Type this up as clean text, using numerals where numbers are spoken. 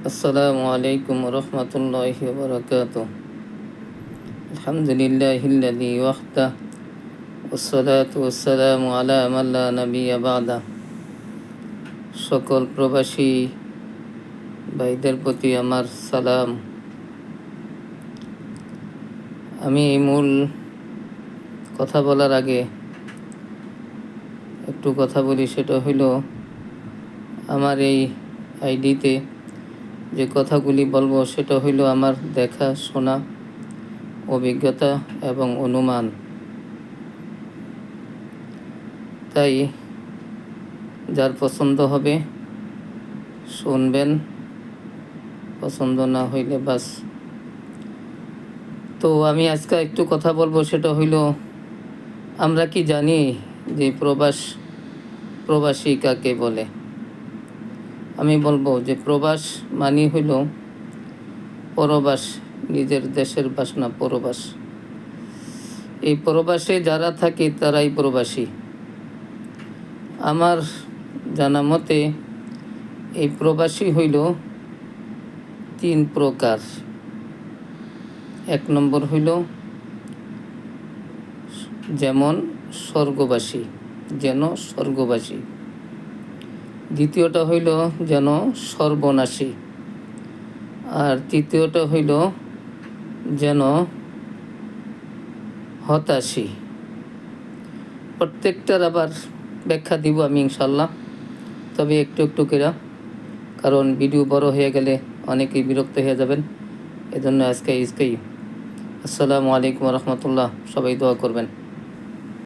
আসসালামু আলাইকুম রহমতুল্লাহি ওয়া বারাকাতুহু। আলহামদুলিল্লাহিল্লাযী ওয়াহদাহ ওয়াসসালাতু ওয়াসসালামু আলা মান লা নাবিয়্যা বা'দা। সকল প্রবাসী ভাইদের প্রতি আমার সালাম। আমি এই মূল কথা বলার আগে একটু কথা বলি, সেটা হইল আমার এই আইডিতে যে কথাগুলি বলবো সেটা হইল আমার দেখা শোনা অভিজ্ঞতা এবং অনুমান। তাই যার পছন্দ হবে শুনবেন, পছন্দ না হইলে বাস। তো আমি আজকে একটু কথা বলবো, সেটা হইল আমরা কি জানি যে প্রবাসী কাকে বলে। আমি বলবো যে প্রবাস মানে হইল পরবাস, নিজের দেশের বাসনা পরবাস। এই পরবাসে যারা থাকে তারাই প্রবাসী। আমার জানা মতে এই প্রবাসী হইল 3 প্রকার। 1 নম্বর হইল স্বর্গবাসী, দ্বিতীয়টা হইল যেন সর্বনাশী, আর তৃতীয়টা হইল যেন হতাশী। প্রত্যেকটার আবার ব্যাখ্যা দিব আমি ইনশাল্লাহ, তবে একটু একটু করে, কারণ ভিডিও বড় হয়ে গেলে অনেকেই বিরক্ত হয়ে যাবেন। এজন্য আজকেই আসসালামু আলাইকুম রহমতুল্লাহ। সবাই দোয়া করবেন।